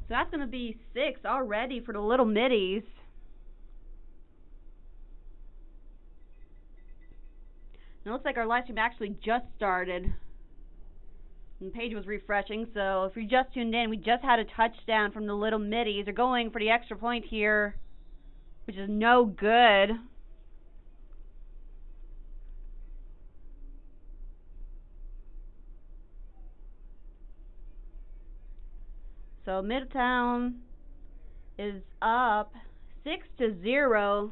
So that's going to be 6 already for the Little Middies. It looks like our live stream actually just started. And the page was refreshing, so if you just tuned in, we just had a touchdown from the Little Middies. They're going for the extra point here, which is no good. So Middletown is up 6-0.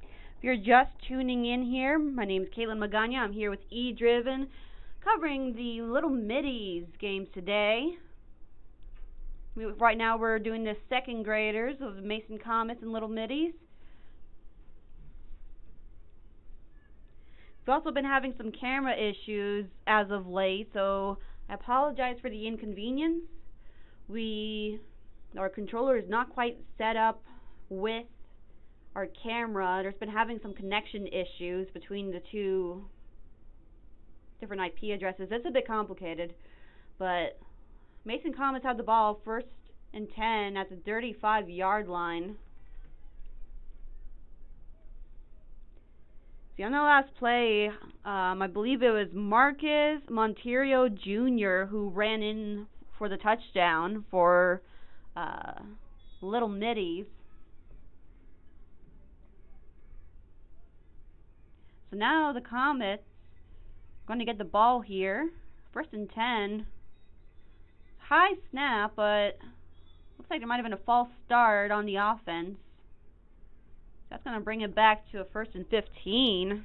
If you're just tuning in here, my name is Caitlin Magana. I'm here with eDriven, covering the Little Middies games today. Right now we're doing the second graders of the Mason Comets and Little Middies. We've also been having some camera issues as of late, so I apologize for the inconvenience. Our controller is not quite set up with our camera. There's been having some connection issues between the two different IP addresses. It's a bit complicated, but Mason Comets had the ball, 1st and 10 at the 35-yard line. See, on the last play, I believe it was Marcus Monterio Jr. who ran in for the touchdown for Little Middies. So now the Comets are going to get the ball here. 1st and 10. High snap, but looks like there might have been a false start on the offense. That's going to bring it back to a 1st and 15.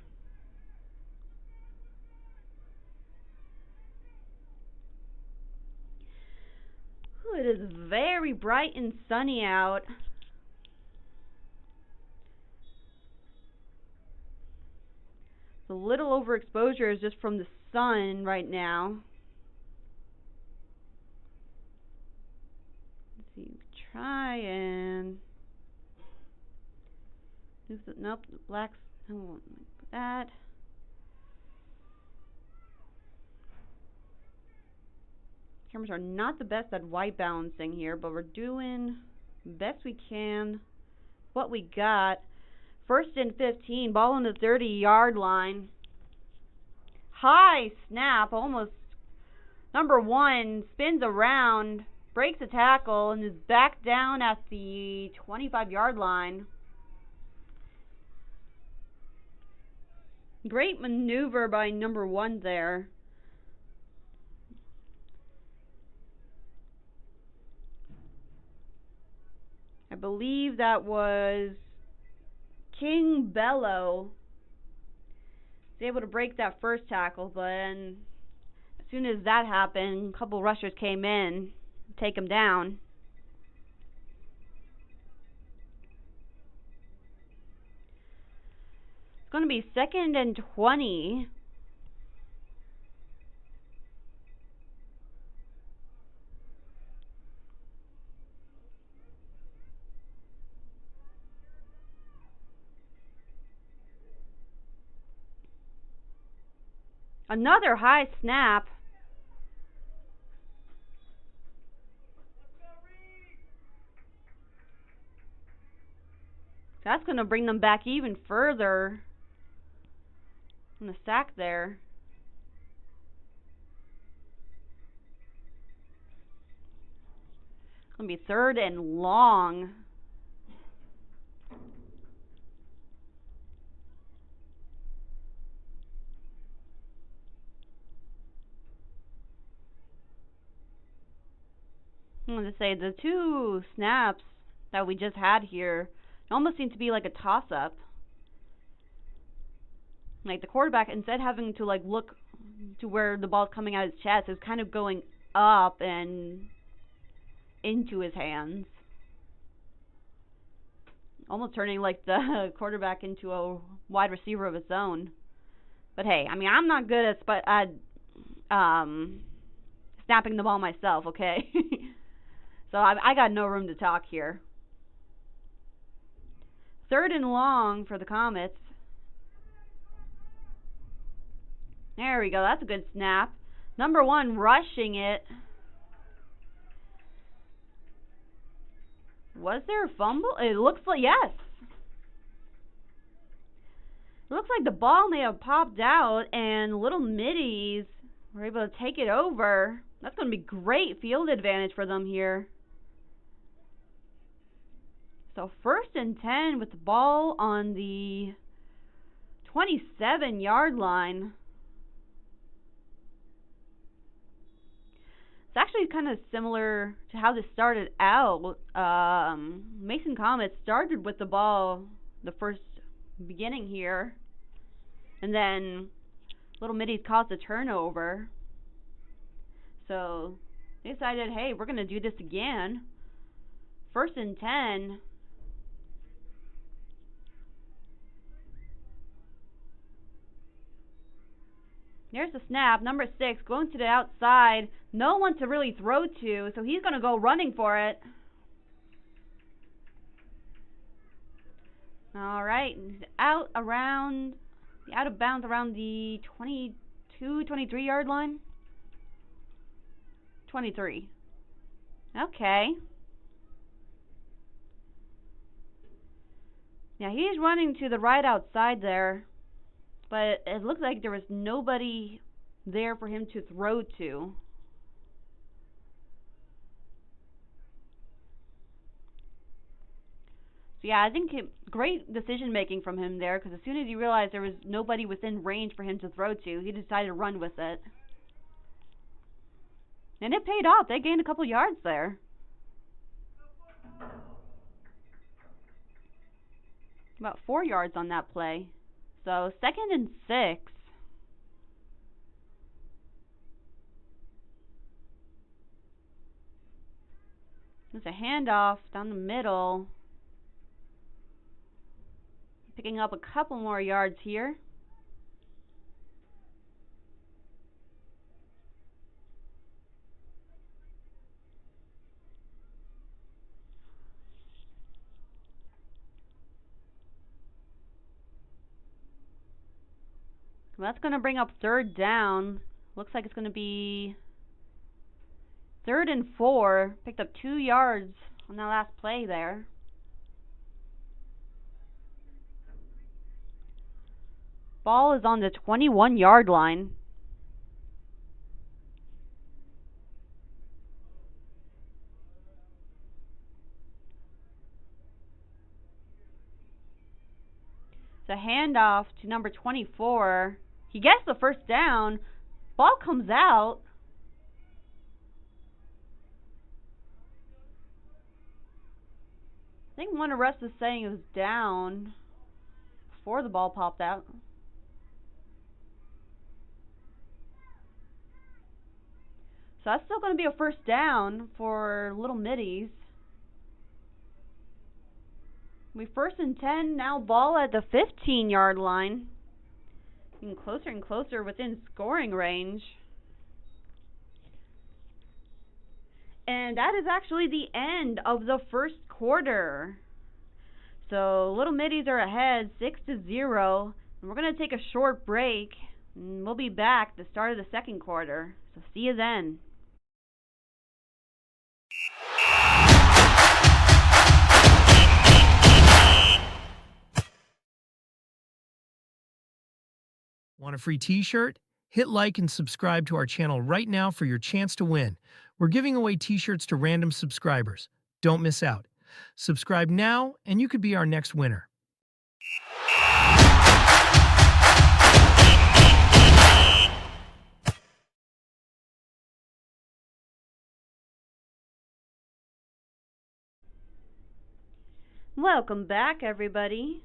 Ooh, it is very bright and sunny out. A little overexposure is just from the sun right now. Let's see, try and nope, the blacks don't want that. Cameras are not the best at white balancing here, but we're doing the best we can. What we got. 1st and 15, ball on the 30-yard line. High snap, almost. Number 1 spins around, breaks a tackle, and is back down at the 25-yard line. Great maneuver by number 1 there. I believe that was King Bello. Was able to break that first tackle, but then as soon as that happened, a couple rushers came in to take him down. It's going to be 2nd and 20. Another high snap. That's going to bring them back even further on the sack there. It's going to be 3rd and long. I'm going to say the 2 snaps that we just had here almost seem to be like a toss-up. Like the quarterback, instead of having to like look to where the ball's coming out of his chest, is kind of going up and into his hands. Almost turning like the quarterback into a wide receiver of its own. But hey, I mean, I'm not good at snapping the ball myself, okay? So I got no room to talk here. 3rd and long for the Comets. There we go. That's a good snap. Number 1 rushing it. Was there a fumble? It looks like, yes. It looks like the ball may have popped out and Little Middies were able to take it over. That's going to be great field advantage for them here. So 1st and 10 with the ball on the 27-yard line. It's actually kind of similar to how this started out. Mason Comets started with the ball the first beginning here, and then Little Middies caused a turnover. So they decided, hey, we're going to do this again. 1st and 10. There's the snap. Number 6 going to the outside. No one to really throw to, so he's going to go running for it. All right, out of bounds around the 22, 23-yard line. 23. Okay. Yeah, he's running to the right outside there. But it looked like there was nobody there for him to throw to. So yeah, I think great decision making from him there, because as soon as he realized there was nobody within range for him to throw to, he decided to run with it. And it paid off. They gained a couple yards there. About 4 yards on that play. So 2nd and 6. There's a handoff down the middle. Picking up a couple more yards here. Well, that's going to bring up 3rd down. Looks like it's going to be 3rd and 4. Picked up 2 yards on that last play there. Ball is on the 21-yard line. It's a handoff to number 24. He gets the 1st down. Ball comes out. I think one of the refs is saying it was down before the ball popped out. So that's still going to be a 1st down for Little Middies. We 1st and 10, now ball at the 15-yard line. Getting closer and closer within scoring range. And that is actually the end of the 1st quarter. So Little Middies are ahead 6-0. And we're going to take a short break. And we'll be back at the start of the 2nd quarter. So see you then. Want a free t-shirt? Hit like and subscribe to our channel right now for your chance to win. We're giving away t-shirts to random subscribers. Don't miss out. Subscribe now and you could be our next winner. Welcome back, everybody.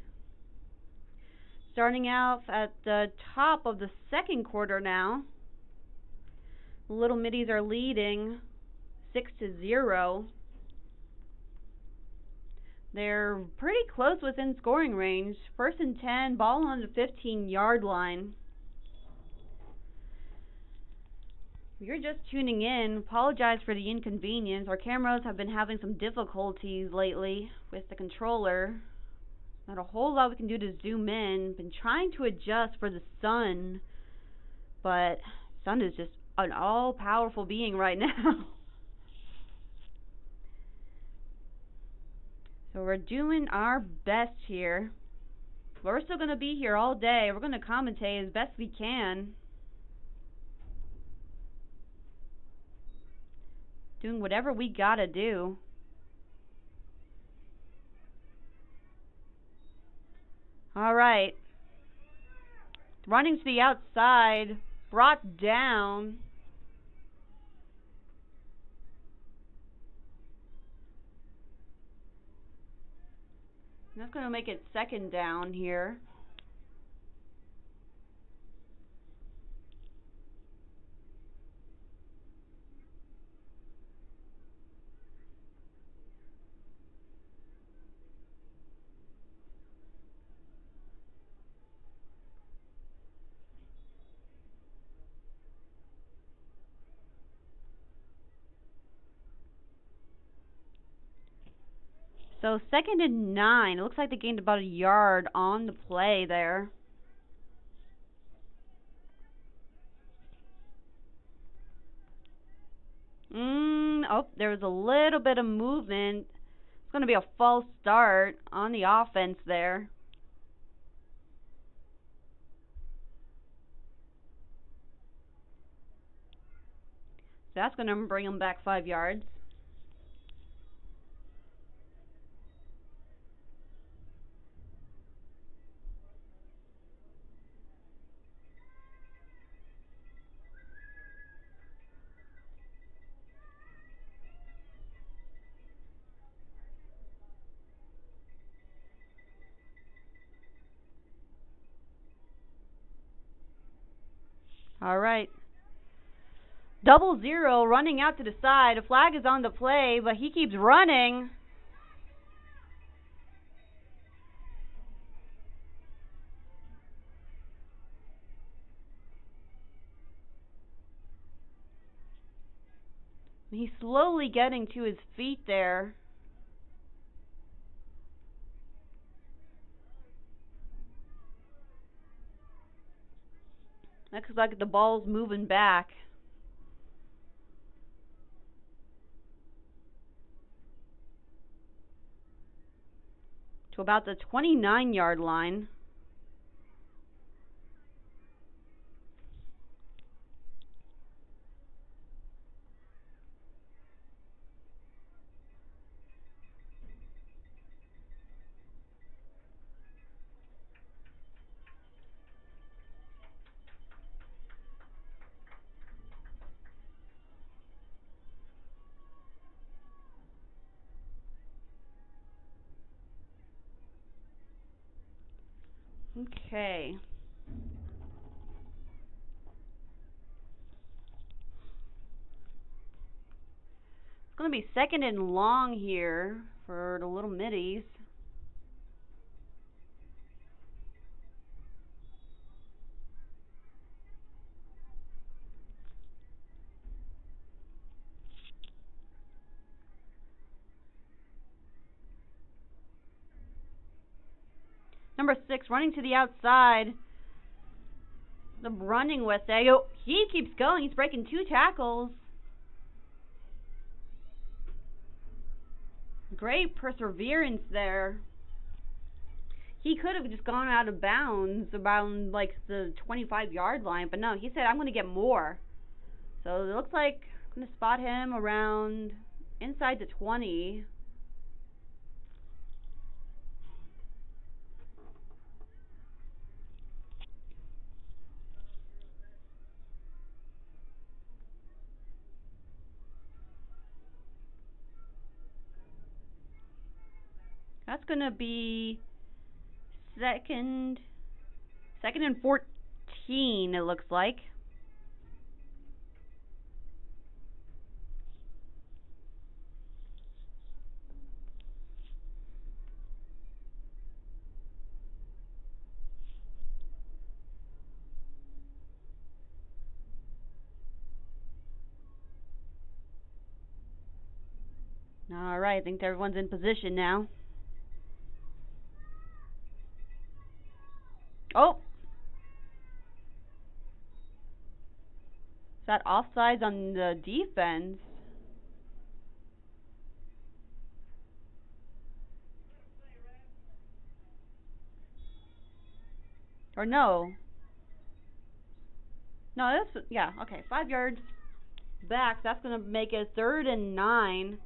Starting out at the top of the 2nd quarter now. Little Middies are leading 6-0. They're pretty close within scoring range. 1st and 10, ball on the 15-yard line. If you're just tuning in, apologize for the inconvenience. Our cameras have been having some difficulties lately with the controller. Not a whole lot we can do to zoom in. Been trying to adjust for the sun, but sun is just an all-powerful being right now. So we're doing our best here. We're still going to be here all day. We're going to commentate as best we can. Doing whatever we gotta do. Alright. Running to the outside. Brought down. That's going to make it second down here. So 2nd and 9. It looks like they gained about a yard on the play there. Oh, there was a little bit of movement. It's going to be a false start on the offense there. So that's going to bring them back 5 yards. All right. 0-0 running out to the side. A flag is on the play, but he keeps running. He's slowly getting to his feet there. Looks like the ball's moving back. To about the 29-yard line. Okay. It's going to be 2nd and long here for the little middies. Number 6 running to the outside. The running with it. Oh, he keeps going. He's breaking 2 tackles. Great perseverance there. He could have just gone out of bounds around like the 25-yard line, but no, he said, I'm going to get more. So it looks like I'm going to spot him around inside the 20. That's going to be second and 14, it looks like. All right, I think everyone's in position now. Oh! Is that offsides on the defense? Or no. No, that's, yeah, okay. 5 yards back. That's going to make it 3rd and 9.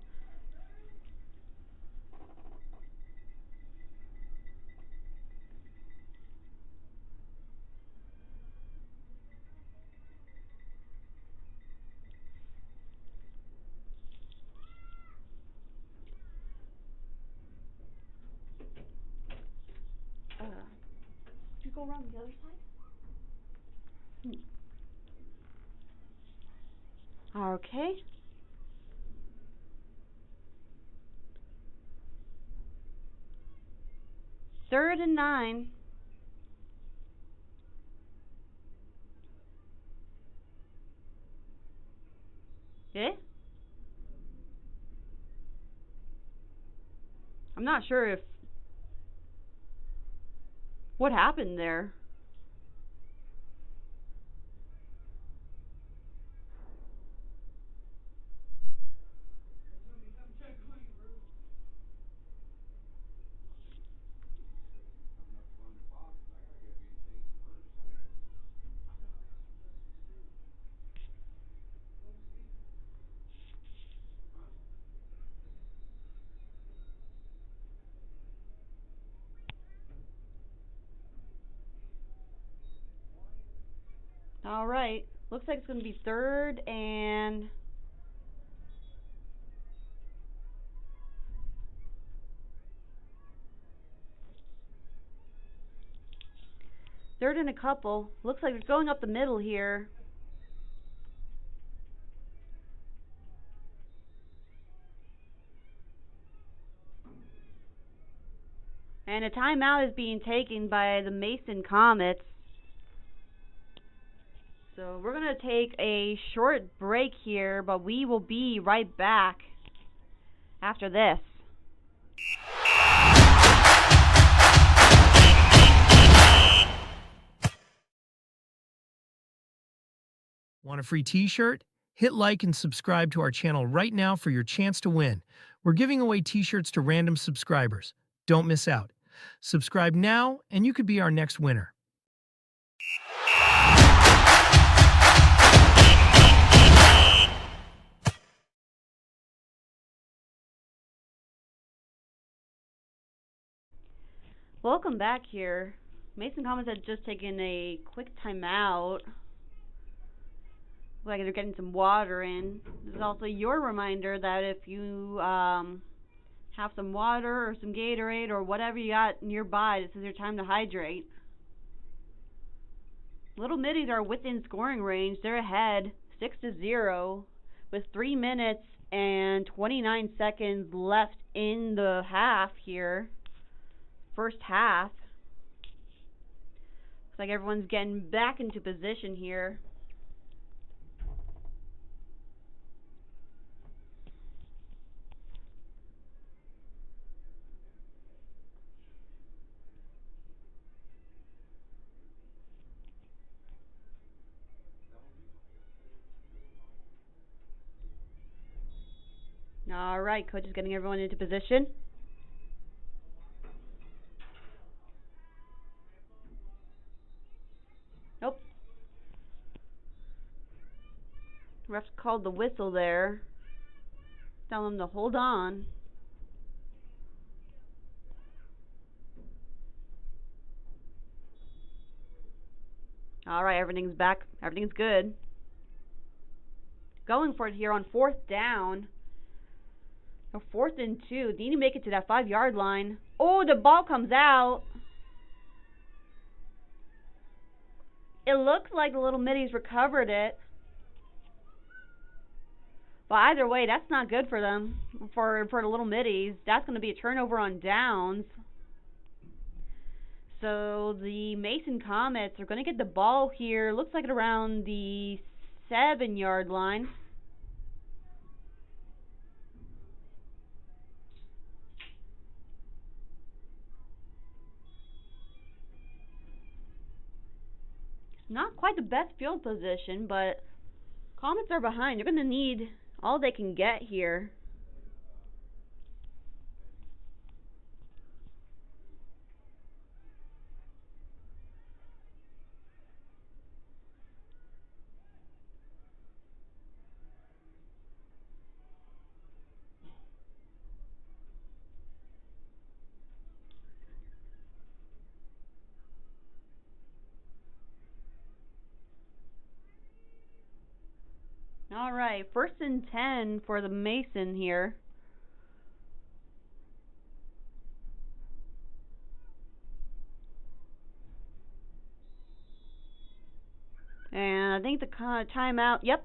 Did you go around the other side? Okay. Third and 9. Eh? I'm not sure if... What happened there? Alright. Looks like it's going to be 3rd and... Third and a couple. Looks like it's going up the middle here. And a timeout is being taken by the Mason Comets. So we're going to take a short break here, but we will be right back after this. Want a free t-shirt? Hit like and subscribe to our channel right now for your chance to win. We're giving away t-shirts to random subscribers. Don't miss out. Subscribe now and you could be our next winner. Welcome back here. Mason Comets had just taken a quick timeout. Looks like they're getting some water in. This is also your reminder that if you have some water or some Gatorade or whatever you got nearby, this is your time to hydrate. Little Middies are within scoring range. They're ahead 6-0 with 3 minutes and 29 seconds left in the half here. First half. Looks like everyone's getting back into position here. All right, coach is getting everyone into position. Nope. Refs called the whistle there. Tell them to hold on. All right, everything's back. Everything's good. Going for it here on 4th down. No, 4th and 2. They need to make it to that 5-yard line. Oh, the ball comes out. It looks like the Little Middies recovered it. But either way, that's not good for them. For the Little Middies. That's going to be a turnover on downs. So the Mason Comets are going to get the ball here. Looks like around the 7-yard line. Not quite the best field position, but Comets are behind. They're going to need all they can get here. All right, 1st and 10 for the Mason here. And I think the timeout, yep.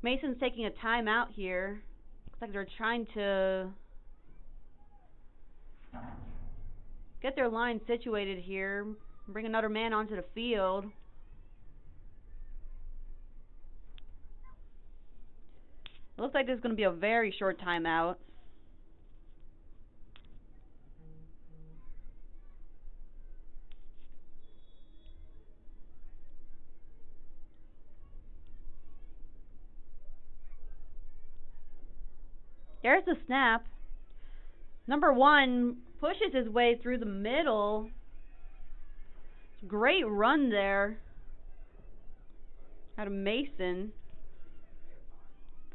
Mason's taking a timeout here. Looks like they're trying to get their line situated here, bring another man onto the field. It looks like this is going to be a very short timeout. There's the snap. Number 1 pushes his way through the middle. Great run there out of Mason.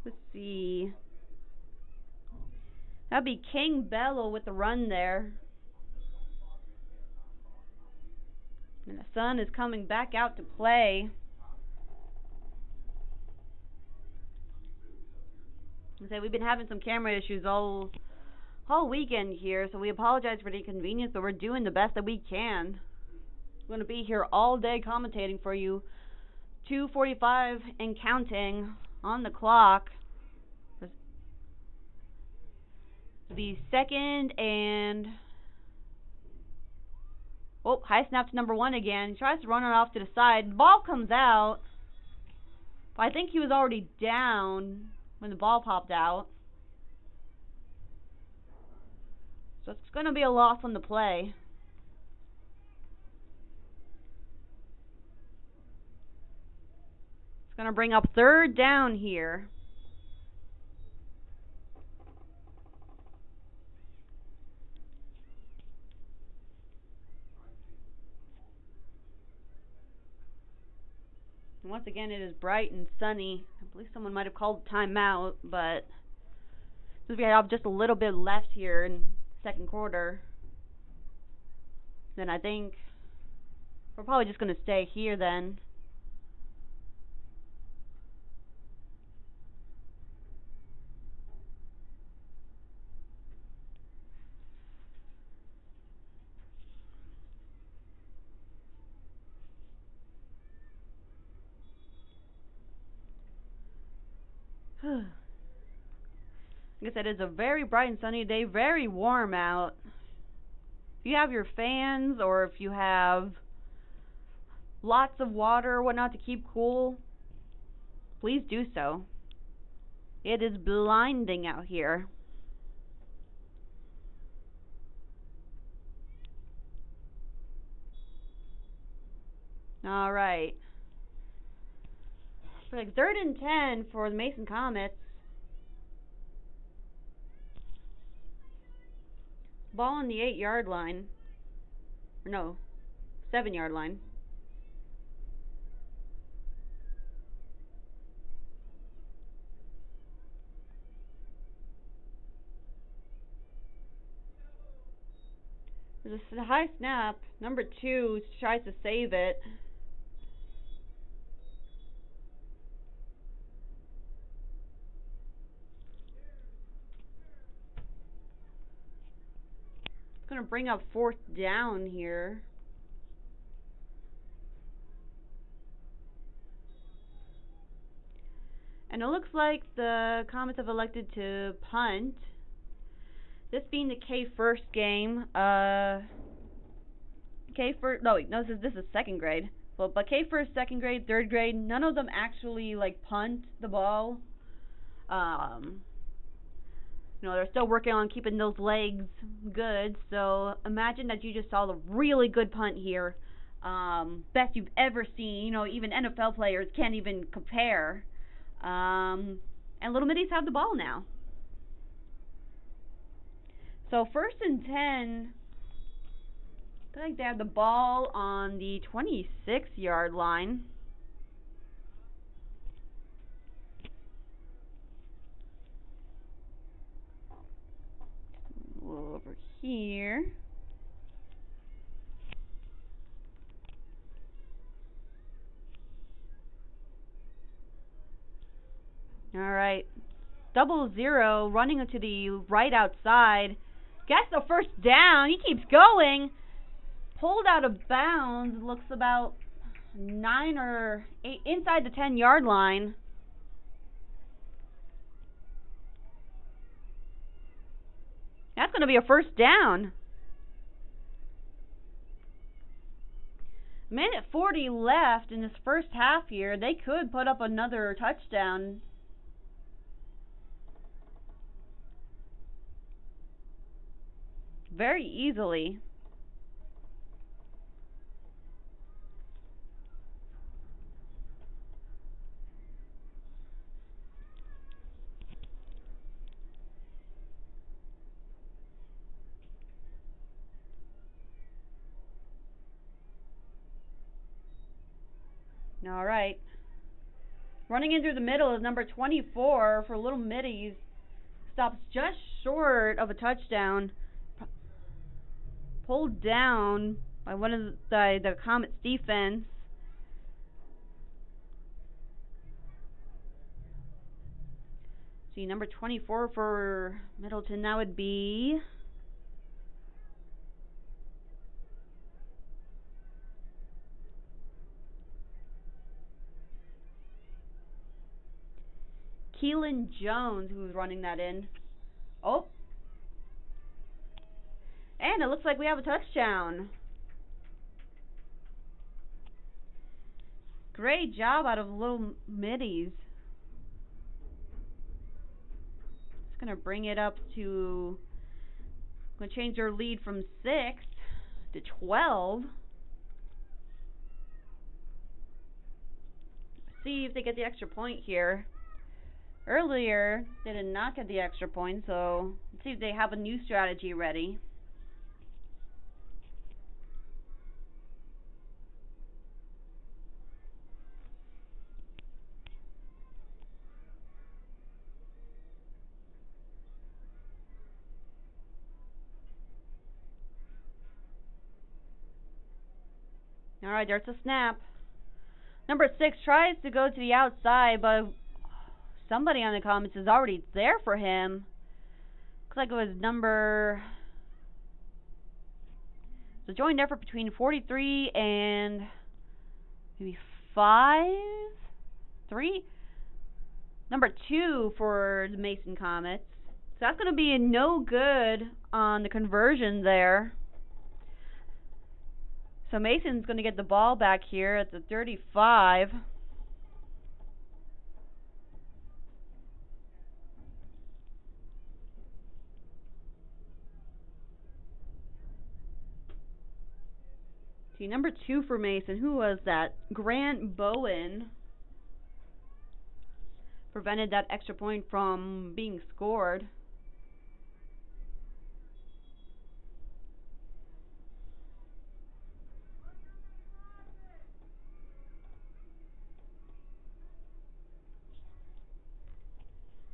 Let's see. That'd be King Bello with the run there. And the sun is coming back out to play. We've been having some camera issues all weekend here, so we apologize for the inconvenience, but we're doing the best that we can. We're going to be here all day commentating for you. 2:45 and counting on the clock. The 2nd and... Oh, high snap to number 1 again. He tries to run it off to the side. Ball comes out. But I think he was already down when the ball popped out. So it's going to be a loss on the play. It's going to bring up 3rd down here. And once again, it is bright and sunny. I believe someone might have called timeout, but since we have just a little bit left here in the 2nd quarter, then I think we're probably just going to stay here then. Like I said, it's a very bright and sunny day, very warm out. If you have your fans or if you have lots of water or whatnot to keep cool, please do so. It is blinding out here. All right. So like 3rd and 10 for the Mason Comets. Ball on the 8-yard line. Or no, 7-yard line. There's a high snap. Number 2 tries to save it. It's going to bring up 4th down here. And it looks like the Comets have elected to punt. This being the K-First game. K-First, no, this is 2nd grade. Well, but K-First, 2nd grade, 3rd grade, none of them actually like punt the ball. They're still working on keeping those legs good. So imagine that you just saw the really good punt here. Best you've ever seen. Even NFL players can't even compare. And Little Middies have the ball now. So 1st and 10. I think they have the ball on the 26-yard line. Over here. All right. 0-0 running to the right outside. Gets the first down. He keeps going. Pulled out of bounds. Looks about 9 or 8 inside the 10-yard line. That's going to be a first down. Minute 40 left in this first half here. They could put up another touchdown. Very easily. All right. Running in through the middle is number 24 for Little Middies. Stops just short of a touchdown. Pulled down by one of the Comets defense. See, number 24 for Middleton, that would be Keelan Jones, who's running that in. Oh. And it looks like we have a touchdown. Great job out of Little Middies. It's going to bring it up to... going to change their lead from 6 to 12. See if they get the extra point here. Earlier, they did not get the extra point, so let's see if they have a new strategy ready. Alright, there's a snap. Number 6 tries to go to the outside, but somebody on the Comets is already there for him. Looks like it was number... It's a joint effort between 43 and maybe 5? 3? Number 2 for the Mason Comets. So that's going to be no good on the conversion there. So Mason's going to get the ball back here at the 35. See, number 2 for Mason, who was that? Grant Bowen prevented that extra point from being scored.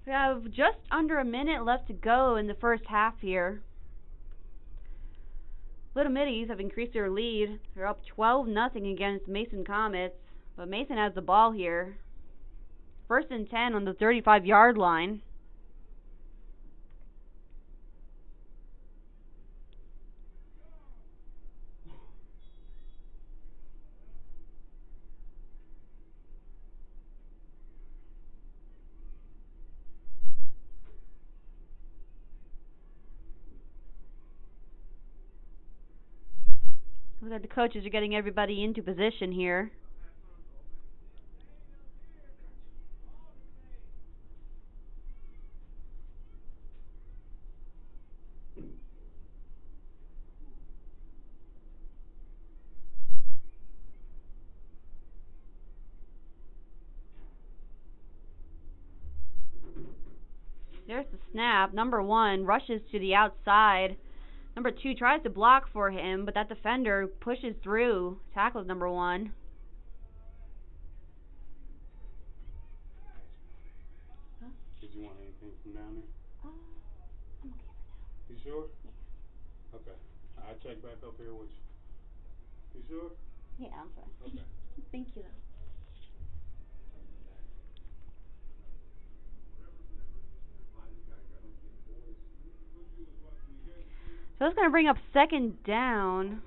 We have just under a minute left to go in the first half here. Little Middies have increased their lead. They're up 12-0 against Mason Comets, but Mason has the ball here. 1st and 10 on the 35-yard line. Looks like the coaches are getting everybody into position here. There's the snap. Number 1 rushes to the outside. Number 2 tries to block for him, but that defender pushes through, tackles number 1. Huh? Did you want anything from down there? I'm okay for now. You sure? Yeah. Okay. I'll check back up here with you. You sure? Yeah, I'm fine. Okay. Thank you, though. So that's going to bring up second down.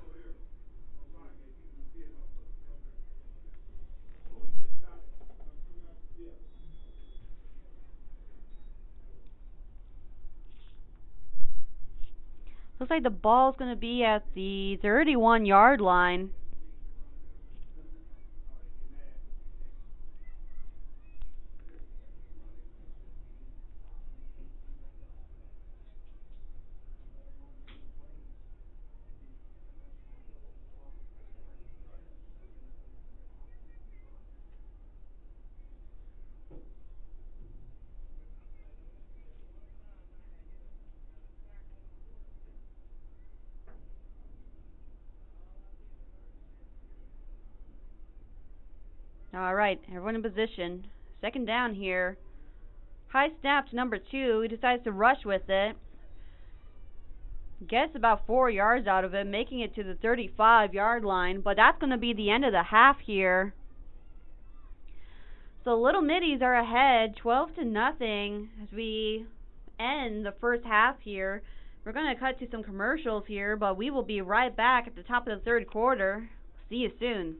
Looks like the ball's going to be at the 31-yard line. Alright, everyone in position. Second down here. High snap to number 2. He decides to rush with it. Gets about 4 yards out of it, making it to the 35-yard line. But that's going to be the end of the half here. So Little Middies are ahead 12-0 as we end the first half here. We're going to cut to some commercials here, but we will be right back at the top of the third quarter. See you soon.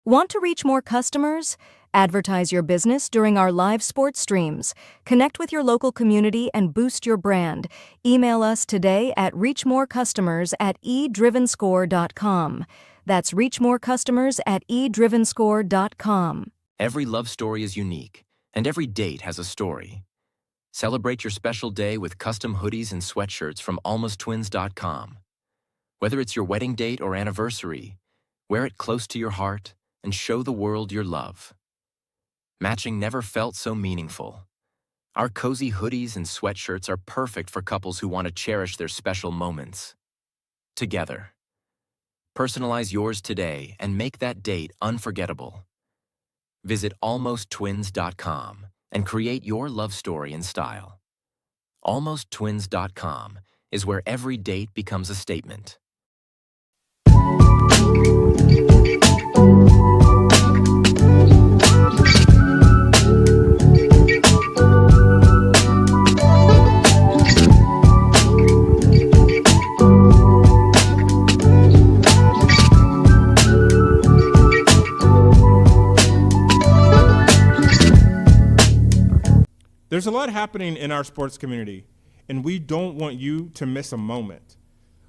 Want to reach more customers? Advertise your business during our live sports streams. Connect with your local community and boost your brand. Email us today at reachmorecustomers@eDrivenScore.com. That's reachmorecustomers@eDrivenScore.com. Every love story is unique, and every date has a story. Celebrate your special day with custom hoodies and sweatshirts from almosttwins.com. Whether it's your wedding date or anniversary, wear it close to your heart and show the world your love. Matching never felt so meaningful. Our cozy hoodies and sweatshirts are perfect for couples who want to cherish their special moments together. Personalize yours today and make that date unforgettable. Visit almosttwins.com and create your love story in style. Almosttwins.com is where every date becomes a statement. There's a lot happening in our sports community, and we don't want you to miss a moment.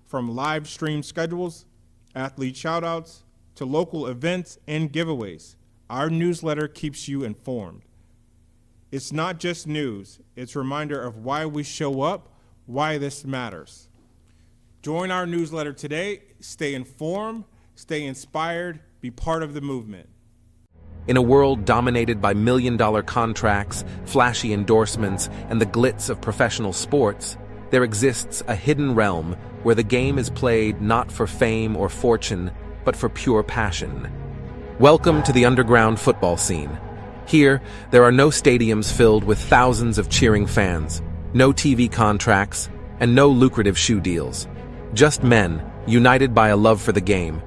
From live stream schedules, athlete shoutouts, to local events and giveaways, our newsletter keeps you informed. It's not just news, it's a reminder of why we show up, why this matters. Join our newsletter today, stay informed, stay inspired, be part of the movement. In a world dominated by million-dollar contracts, flashy endorsements, and the glitz of professional sports, there exists a hidden realm where the game is played not for fame or fortune, but for pure passion. Welcome to the underground football scene. Here, there are no stadiums filled with thousands of cheering fans, no TV contracts, and no lucrative shoe deals. Just men, united by a love for the game.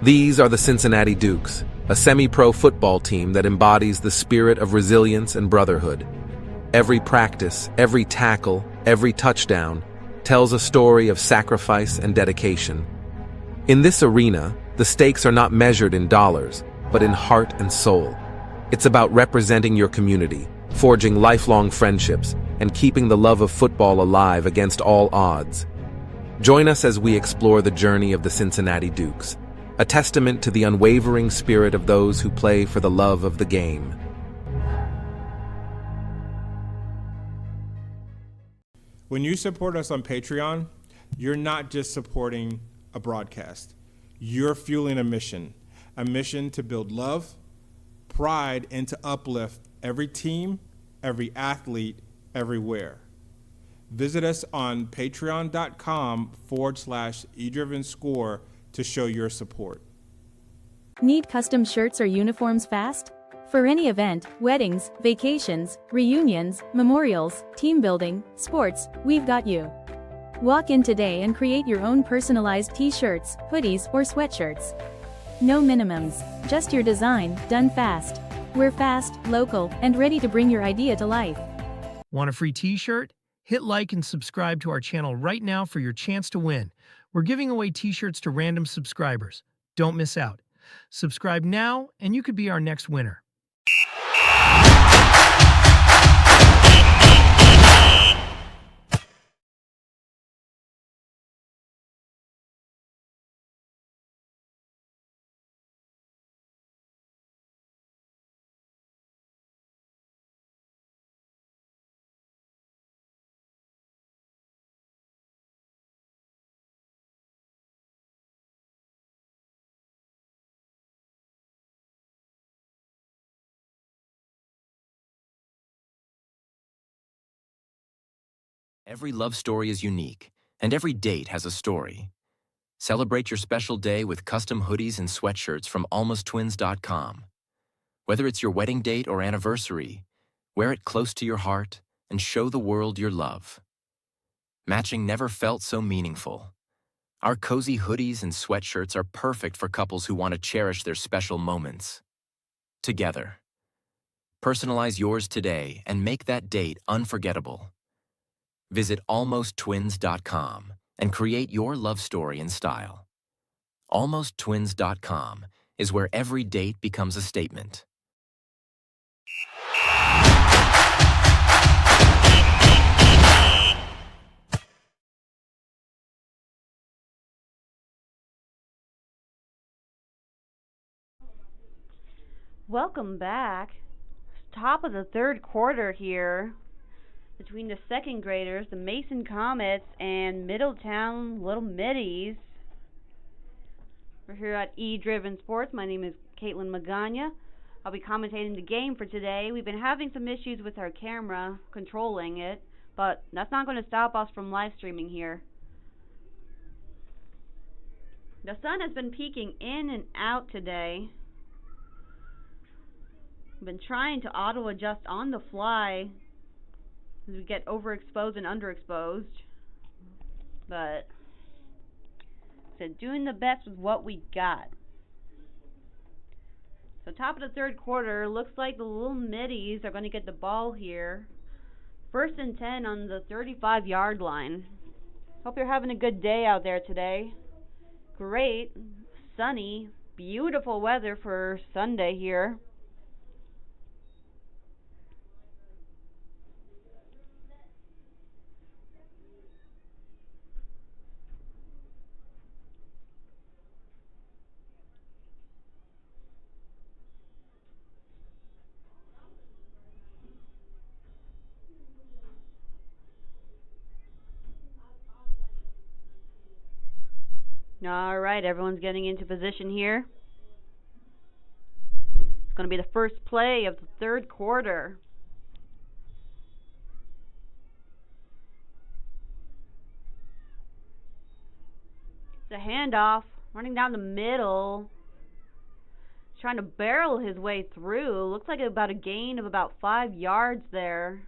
These are the Cincinnati Dukes, a semi-pro football team that embodies the spirit of resilience and brotherhood. Every practice, every tackle, every touchdown tells a story of sacrifice and dedication. In this arena, the stakes are not measured in dollars, but in heart and soul. It's about representing your community, forging lifelong friendships, and keeping the love of football alive against all odds. Join us as we explore the journey of the Cincinnati Dukes, a testament to the unwavering spirit of those who play for the love of the game. When you support us on Patreon, you're not just supporting a broadcast. You're fueling a mission to build love, pride, and to uplift every team, every athlete, everywhere. Visit us on patreon.com/eDrivenScore to show your support. Need custom shirts or uniforms fast? For any event, weddings, vacations, reunions, memorials, team building, sports, we've got you. Walk in today and create your own personalized t-shirts, hoodies, or sweatshirts. No minimums, just your design, done fast. We're fast, local, and ready to bring your idea to life. Want a free t-shirt? Hit like and subscribe to our channel right now for your chance to win. We're giving away t-shirts to random subscribers. Don't miss out. Subscribe now and you could be our next winner. Every love story is unique, and every date has a story. Celebrate your special day with custom hoodies and sweatshirts from almosttwins.com. Whether it's your wedding date or anniversary, wear it close to your heart and show the world your love. Matching never felt so meaningful. Our cozy hoodies and sweatshirts are perfect for couples who want to cherish their special moments together. Personalize yours today and make that date unforgettable. Visit almosttwins.com and create your love story in style. Almosttwins.com is where every date becomes a statement. Welcome back. Top of the third quarter here between the second graders, the Mason Comets, and Middletown Middies. We're here at eDriven Sports. My name is Caitlin Magana. I'll be commentating the game for today. We've been having some issues with our camera controlling it, but that's not going to stop us from live streaming here. The sun has been peeking in and out today. I've been trying to auto-adjust on the fly as we get overexposed and underexposed, but so doing the best with what we got. So top of the third quarter, looks like the little middies are going to get the ball here. 1st and 10 on the 35-yard line. Hope you're having a good day out there today. Great, sunny, beautiful weather for Sunday here. Alright, everyone's getting into position here. It's going to be the first play of the third quarter. It's a handoff, running down the middle. He's trying to barrel his way through. Looks like about a gain of about 5 yards there.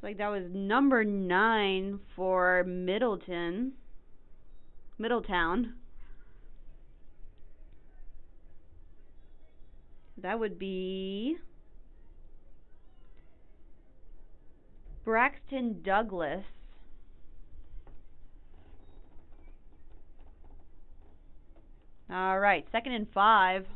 Looks like that was number 9 for Middletown. That would be Braxton Douglas. All right, 2nd and 5.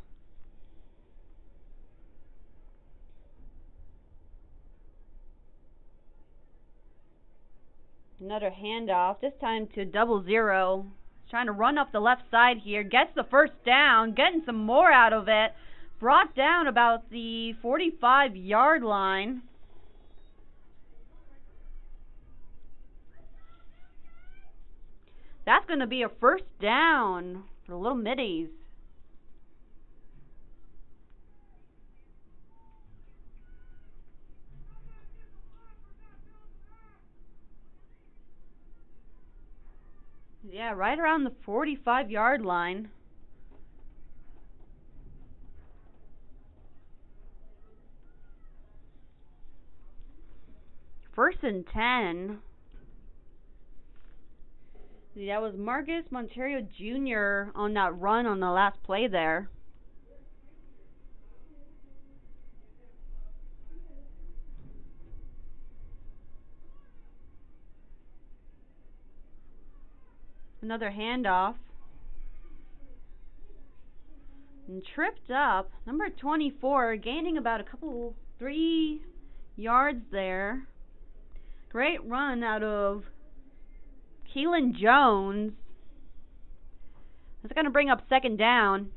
Another handoff, this time to 00. Trying to run up the left side here. Gets the first down, getting some more out of it. Brought down about the 45-yard line. That's going to be a first down for the little middies. Yeah, right around the 45-yard line. 1st and 10. See, that was Marcus Monterio Jr. on that run on the last play there. Another handoff. And tripped up. Number 24, gaining about 3 yards there. Great run out of Keelan Jones. That's going to bring up 2nd down.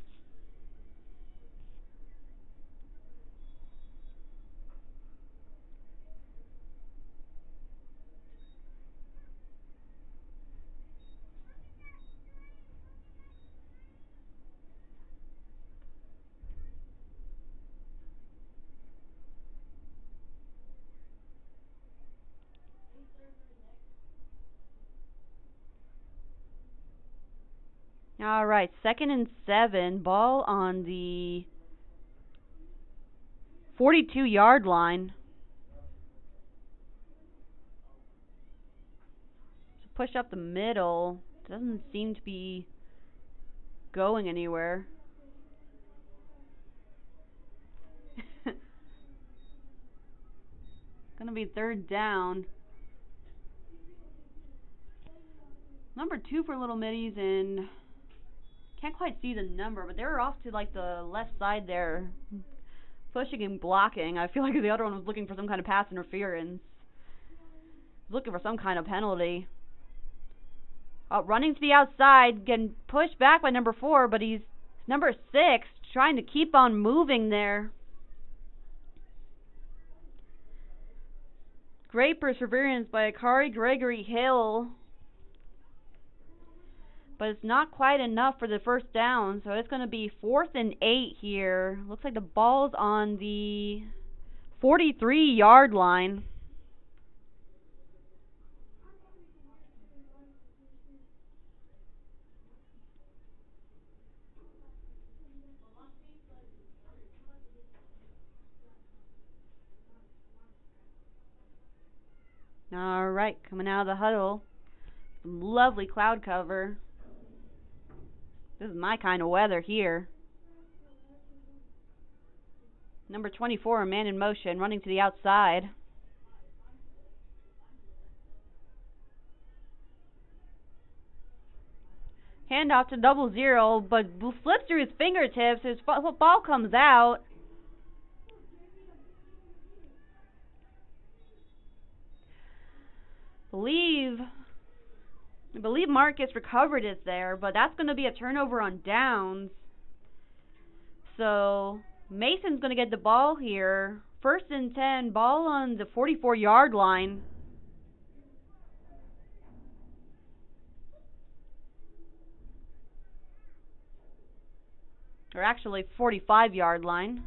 All right, 2nd and 7. Ball on the 42-yard line. So push up the middle. Doesn't seem to be going anywhere. Gonna be 3rd down. Number 2 for Little Middies, and can't quite see the number, but they were off to like the left side there, pushing and blocking. I feel like the other one was looking for some kind of pass interference, looking for some kind of penalty. Running to the outside, getting pushed back by number 4, but he's number 6, trying to keep on moving there. Great perseverance by Akari Gregory Hill. But it's not quite enough for the 1st down, so it's going to be 4th and 8 here. Looks like the ball's on the 43-yard line. All right, coming out of the huddle. Some lovely cloud cover. This is my kind of weather here. Number 24, a man in motion, running to the outside. Handoff to 0-0, but slips through his fingertips. His ball comes out. I believe Marcus recovered it there, but that's going to be a turnover on downs. So Mason's going to get the ball here. 1st and 10, ball on the 44-yard line. Or actually 45-yard line.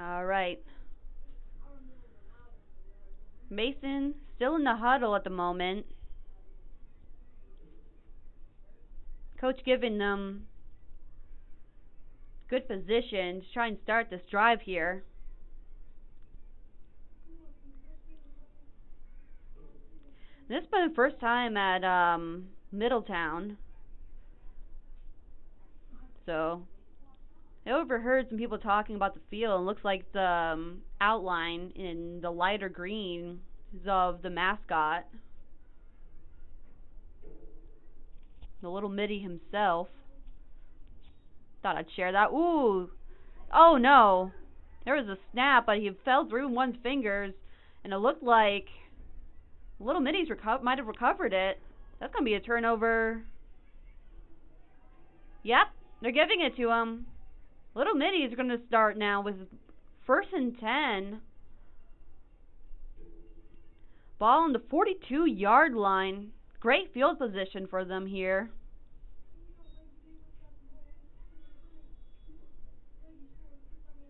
All right. Mason still in the huddle at the moment. Coach giving them good position to try and start this drive here. This has been the first time at Middletown. So I overheard some people talking about the field, and looks like the outline in the lighter green is of the mascot, the little Middy himself. Thought I'd share that. Ooh! Oh no! There was a snap, but he fell through one's fingers, and it looked like little Middies might have recovered it. That's going to be a turnover. Yep, they're giving it to him. Little Middies are going to start now with 1st and 10. Ball on the 42-yard line. Great field position for them here.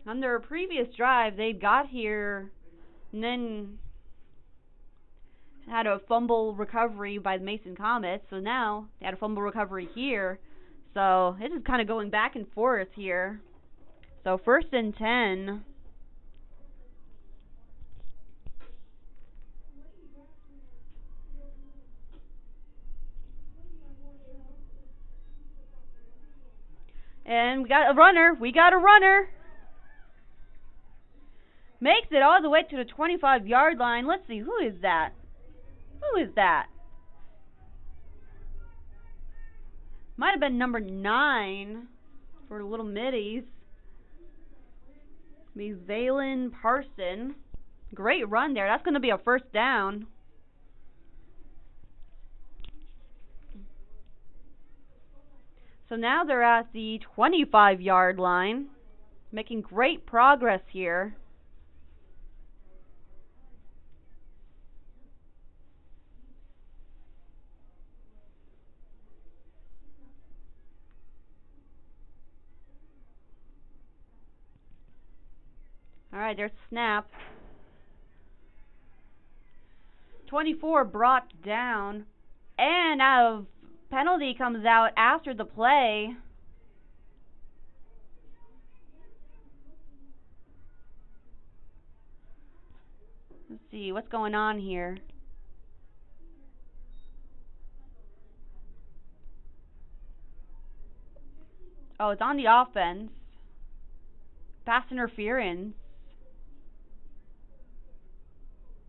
On their previous drive, they got here and then had a fumble recovery by the Mason Comets. So now they had a fumble recovery here. So this is kind of going back and forth here. So 1st and 10. And we got a runner. Makes it all the way to the 25-yard line. Let's see, who is that? Might have been number 9 for the Little Middies. Be Valen Parson. Great run there. That's going to be a 1st down. So now they're at the 25-yard line, making great progress here. All right, there's snap. 24 brought down, and out of penalty comes out after the play. Let's see what's going on here. Oh, it's on the offense. Pass interference.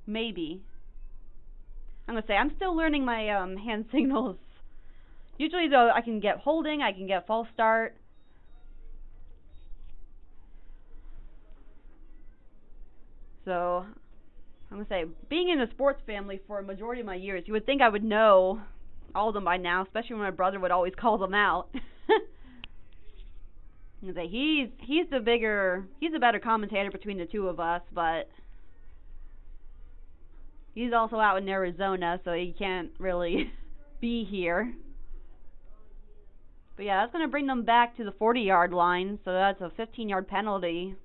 Maybe. I'm going to say, I'm still learning my hand signals. Usually, though, I can get holding, I can get false start. So, I'm going to say, being in a sports family for a majority of my years, you would think I would know all of them by now, especially when my brother would always call them out. I'm going to say, he's the better commentator between the two of us, but he's also out in Arizona, so he can't really be here. But yeah, that's going to bring them back to the 40-yard line, so that's a 15-yard penalty.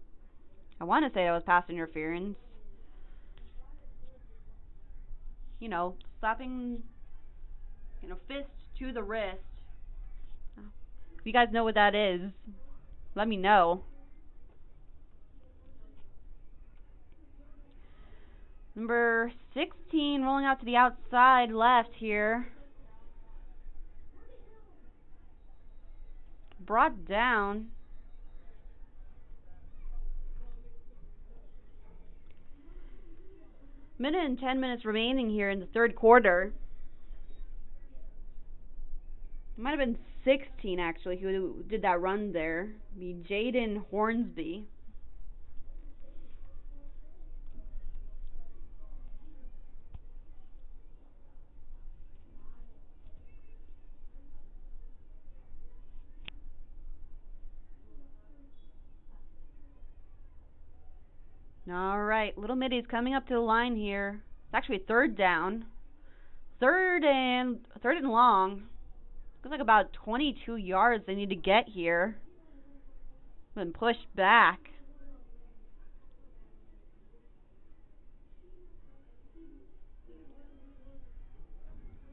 I want to say that was pass interference. You know, slapping, fist to the wrist. If you guys know what that is, let me know. Number 16 rolling out to the outside left here. Brought down. Minute and 10 minutes remaining here in the 3rd quarter. It might have been 16 actually who did that run there. Be Jaden Hornsby. All right, Little Middies coming up to the line here. It's actually 3rd down. Third and long. Looks like about 22 yards they need to get here. Been pushed back.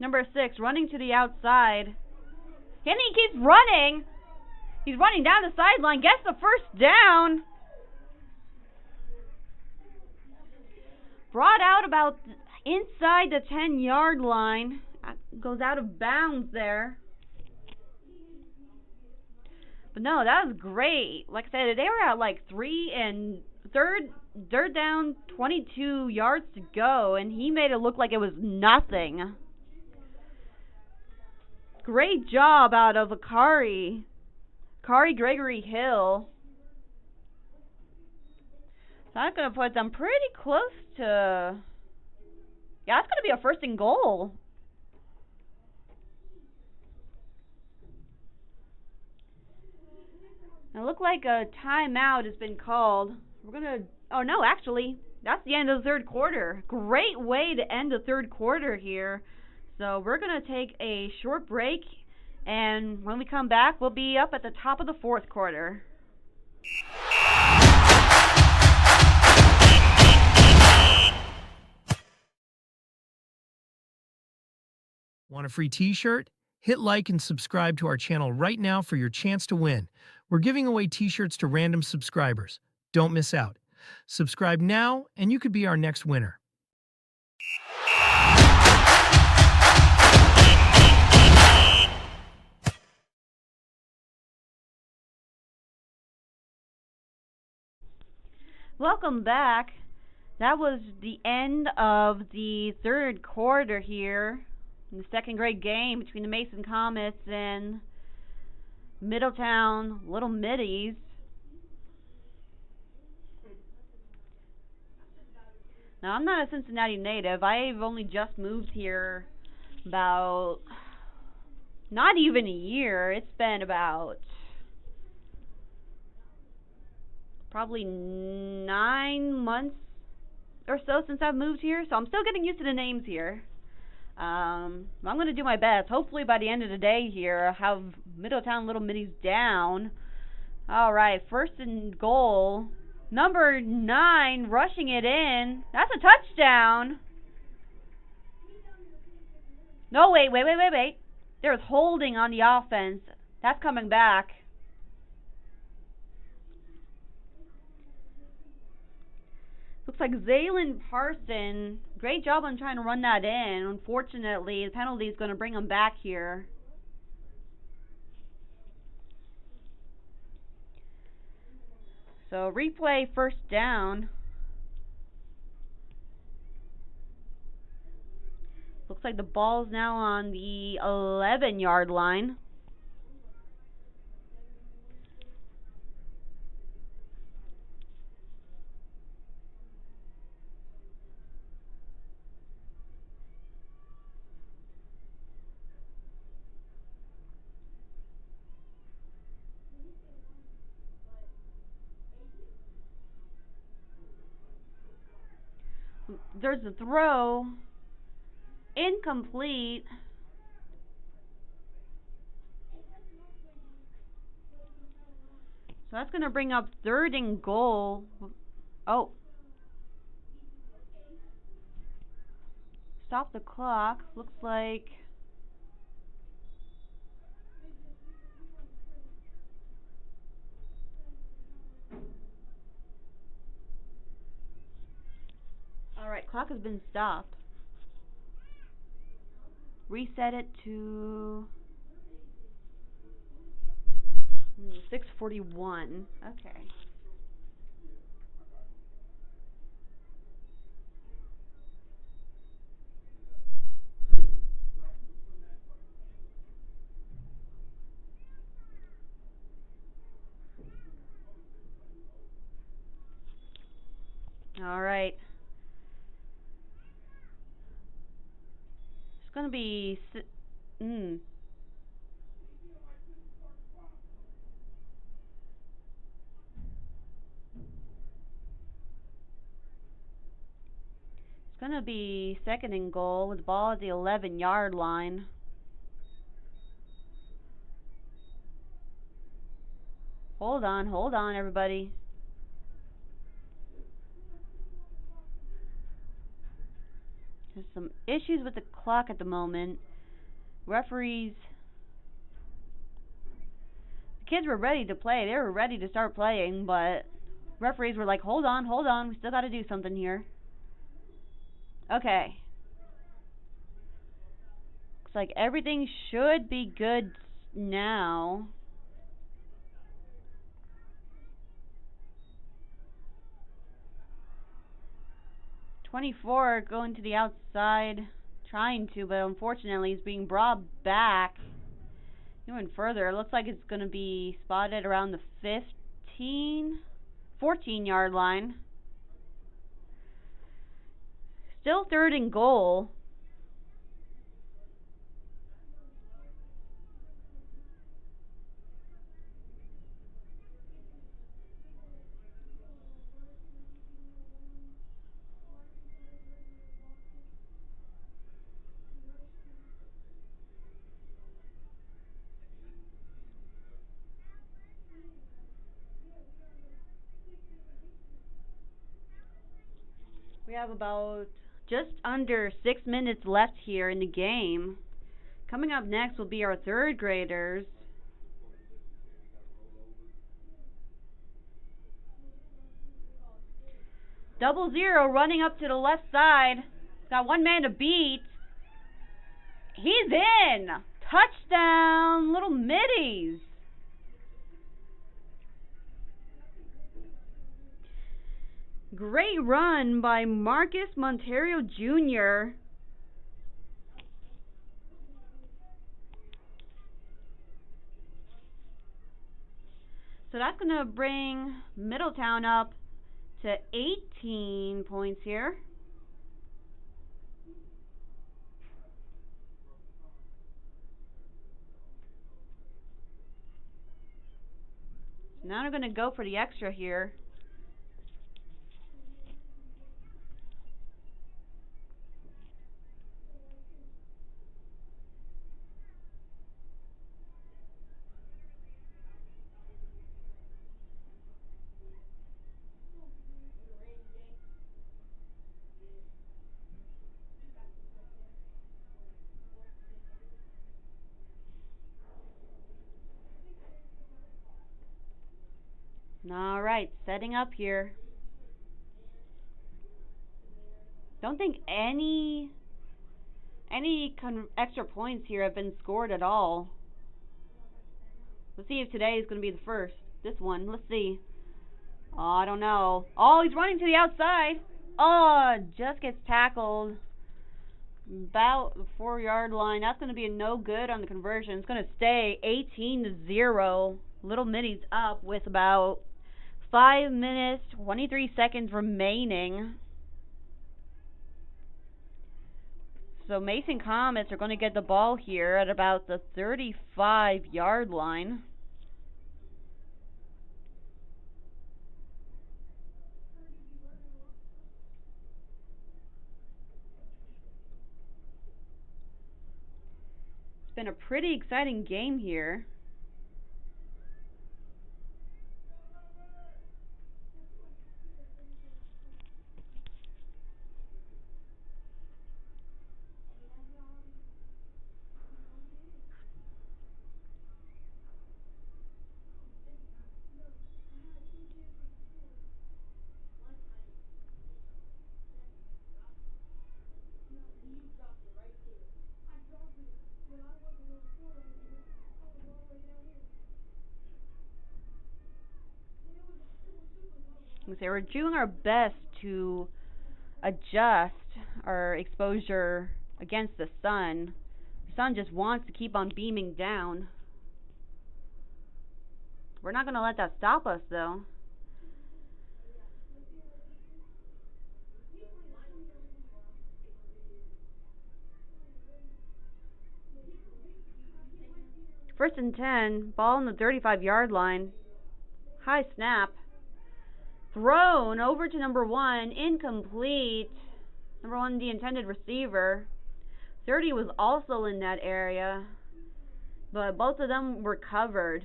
Number 6 running to the outside. And he keeps running. He's running down the sideline. Gets the 1st down. Brought out about inside the 10-yard line. Goes out of bounds there. But no, that was great. Like I said, they were at like 3rd down, 22 yards to go, and he made it look like it was nothing. Great job out of Akari Gregory Hill. That's going to put them pretty close to... Yeah, that's going to be a 1st and goal. It looked like a timeout has been called. We're going to... Oh, no, actually, that's the end of the 3rd quarter. Great way to end the 3rd quarter here. So we're going to take a short break, and when we come back, we'll be up at the top of the 4th quarter. Want a free t-shirt? Hit like and subscribe to our channel right now for your chance to win. We're giving away t-shirts to random subscribers. Don't miss out. Subscribe now and you could be our next winner. Welcome back. That was the end of the third quarter here in the second grade game between the Mason Comets and Middletown Little Middies. Now, I'm not a Cincinnati native. I've only just moved here about not even a year. It's been about probably 9 months or so since I've moved here, so I'm still getting used to the names here. I'm going to do my best. Hopefully by the end of the day here, I'll have Middletown Little Middies down. Alright, first and goal. Number 9 rushing it in. That's a touchdown. No, wait. There's holding on the offense. That's coming back. Looks like Zaylin Parson, great job on trying to run that in. Unfortunately, the penalty is going to bring him back here. So replay first down. Looks like the ball's now on the 11-yard line. There's a throw. Incomplete. So that's going to bring up third and goal. Oh. Stop the clock. Looks like alright, clock has been stopped. Reset it to 6:41. Okay. Alright. It's gonna be It's gonna be second and goal with the ball at the 11-yard line. Hold on, everybody. There's some issues with the clock at the moment. Referees, the kids were ready to play. They were ready to start playing, but referees were like, hold on, we still got to do something here. Okay. Looks like everything should be good now. .24 going to the outside, trying to, but unfortunately he's being brought back even further. It looks like it's going to be spotted around the 14-yard line. Still third and goal. We have about just under 6 minutes left here in the game. Coming up next will be our third graders. Double zero running up to the left side. Got one man to beat. He's in. Touchdown, Little Middies. Great run by Marcus Monterio Jr. So that's going to bring Middletown up to 18 points here. Now they're going to go for the extra here. All right, setting up here. Don't think any extra points here have been scored at all. Let's see if today is going to be the first. This one, let's see. Oh, I don't know. Oh, he's running to the outside. Oh, just gets tackled about the 4-yard line. That's going to be a no good on the conversion. It's going to stay 18-0. Little Middies up with about 5 minutes, 23 seconds remaining. So Mason Comets are going to get the ball here at about the 35-yard line. It's been a pretty exciting game here. We're doing our best to adjust our exposure against the sun. The sun just wants to keep on beaming down. We're not going to let that stop us, though. First and 10, ball on the 35-yard line. High snap. Thrown over to number 1, incomplete. Number 1, the intended receiver. 30 was also in that area, but both of them were covered.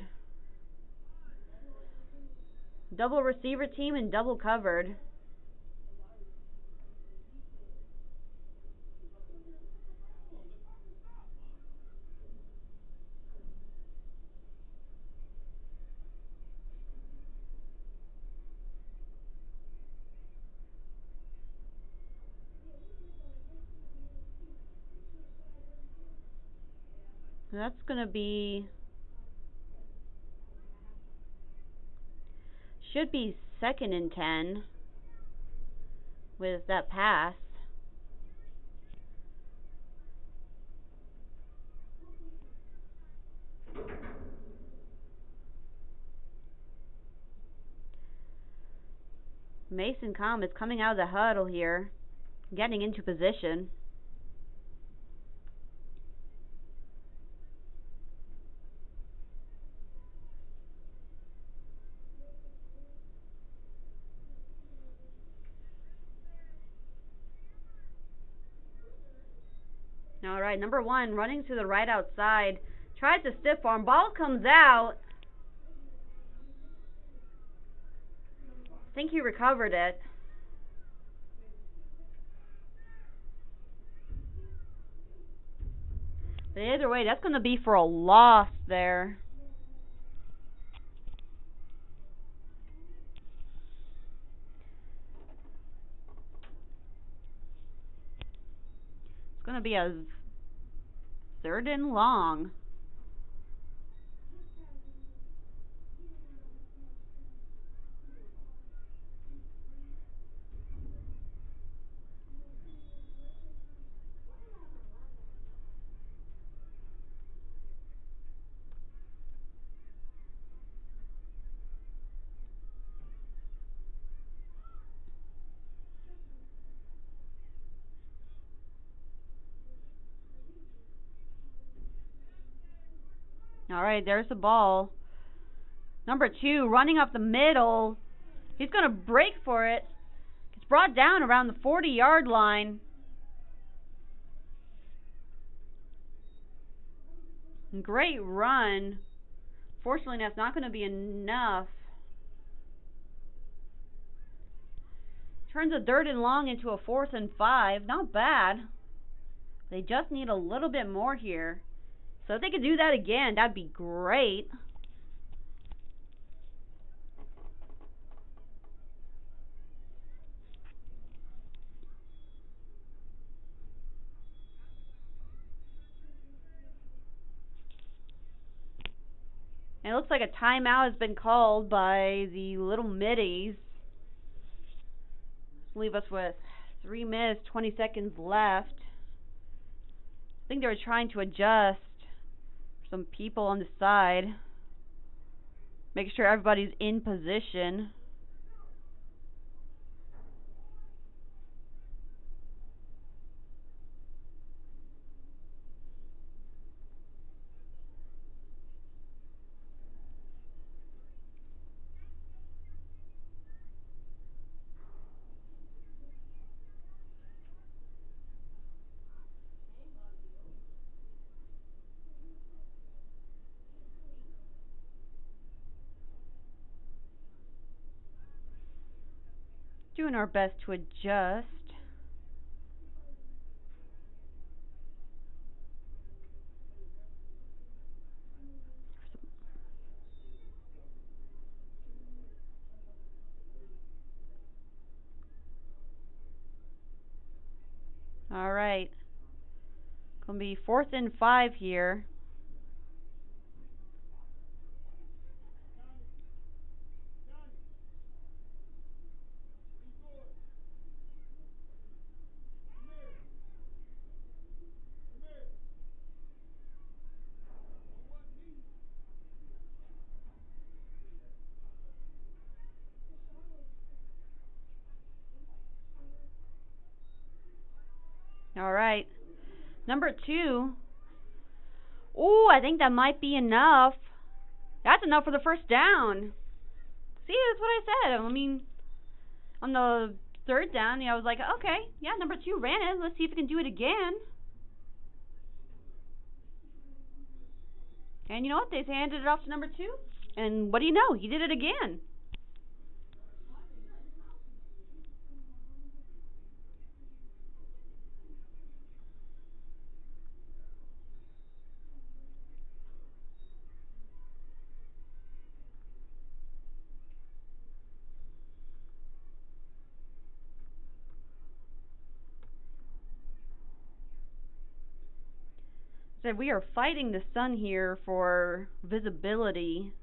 Double receiver team and double covered. That's going to be, should be 2nd and 10 with that pass. Mason Comets coming out of the huddle here, getting into position. All right, number 1 running to the right outside. Tries to stiff arm. Ball comes out. I think he recovered it. But either way, that's going to be for a loss there. It's going to be a 3rd and long. All right, there's the ball. Number 2, running up the middle. He's going to break for it. It's brought down around the 40-yard line. Great run. Fortunately, that's not going to be enough. Turns a 3rd and long into a 4th and 5. Not bad. They just need a little bit more here. So if they could do that again, that'd be great. And it looks like a timeout has been called by the Little Middies. Leave us with 3 minutes, 20 seconds left. I think they were trying to adjust some people on the side. Make sure everybody's in position. Doing our best to adjust. All right. Gonna be 4th and 5 here. All right. Number 2. Ooh, I think that might be enough. That's enough for the 1st down. See, that's what I said. I mean, on the 3rd down, I was like, okay, yeah, number 2 ran it. Let's see if we can do it again. And you know what? They handed it off to number 2. And what do you know? He did it again. Said we are fighting the sun here for visibility.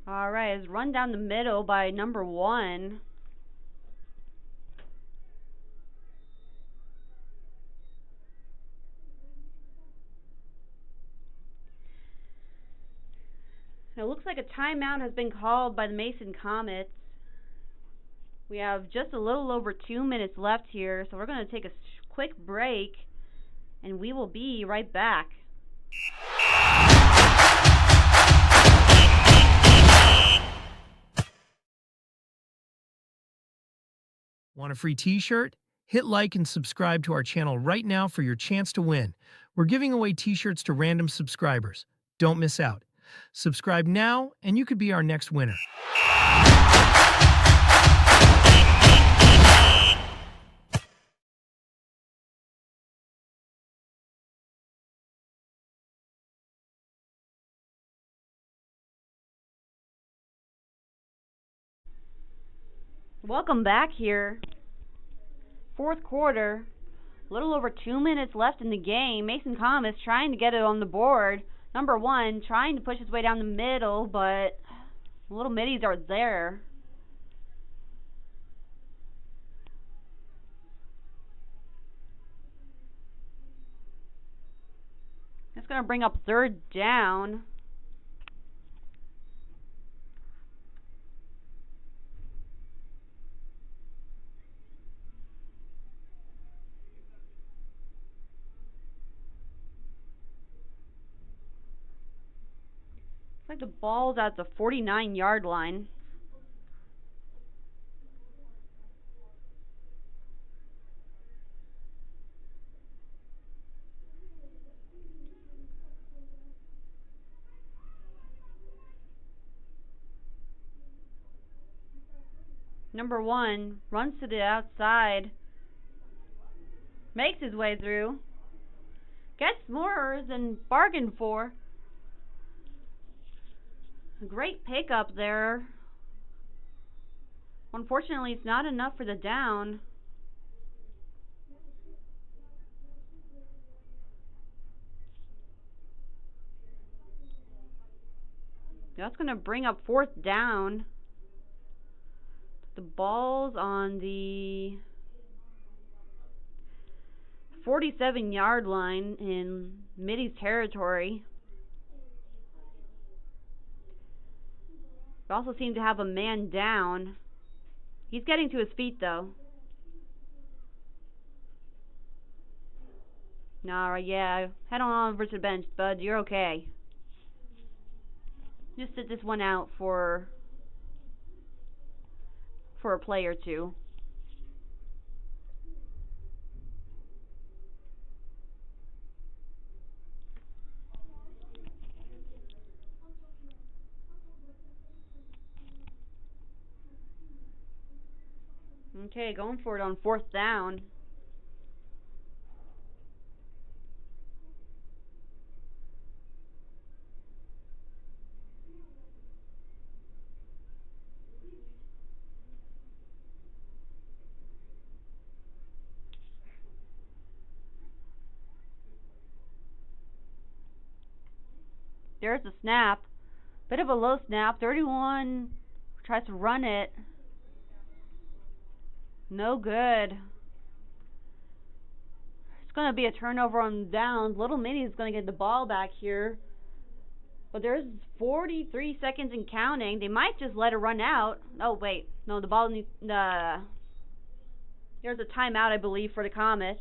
All right, it's run down the middle by number 1. It looks like a timeout has been called by the Mason Comets. We have just a little over 2 minutes left here, so we're going to take a quick break, and we will be right back. Want a free t-shirt? Hit like and subscribe to our channel right now for your chance to win. We're giving away t-shirts to random subscribers. Don't miss out. Subscribe now and you could be our next winner. Welcome back here. Fourth quarter. A little over 2 minutes left in the game. Mason Comets trying to get it on the board. Number one, trying to push his way down the middle, but the little middies are there. That's going to bring up third down. Looks like the ball's at the 49-yard line. Number one runs to the outside, makes his way through, gets more than bargained for. A great pickup there. Unfortunately, it's not enough for the down. That's going to bring up fourth down. The ball's on the 47-yard line in Middies territory. We also seem to have a man down. He's getting to his feet, though. Nah, yeah. Head on over to the bench, bud. You're okay. Just sit this one out for a play or two. Okay, going for it on fourth down. There's the snap. Bit of a low snap. 31 tries to run it. No good. It's going to be a turnover on downs. Little Minnie is going to get the ball back here. But there's 43 seconds and counting. They might just let it run out. Oh, wait. No, the ball needs... there's a timeout, I believe, for the Comets.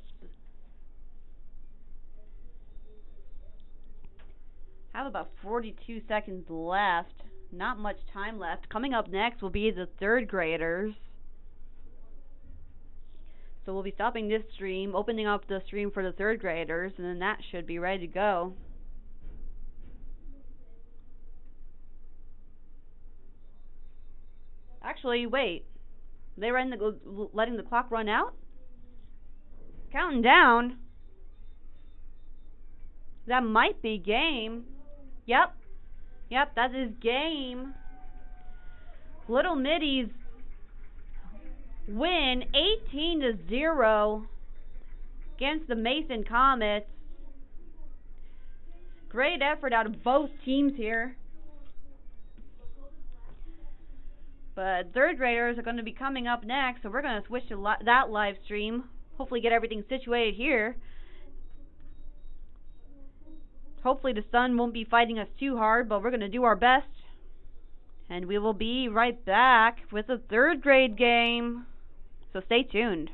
Have about 42 seconds left. Not much time left. Coming up next will be the third graders. So we'll be stopping this stream, opening up the stream for the third graders, and then that should be ready to go. Actually, wait. They were letting the clock run out? Counting down. That might be game. Yep, that is game. Little Middies win 18-0 against the Mason Comets. Great effort out of both teams here. But third graders are going to be coming up next, so we're going to switch to that live stream. Hopefully get everything situated here. Hopefully the sun won't be fighting us too hard, but we're going to do our best. And we will be right back with a third grade game. So stay tuned.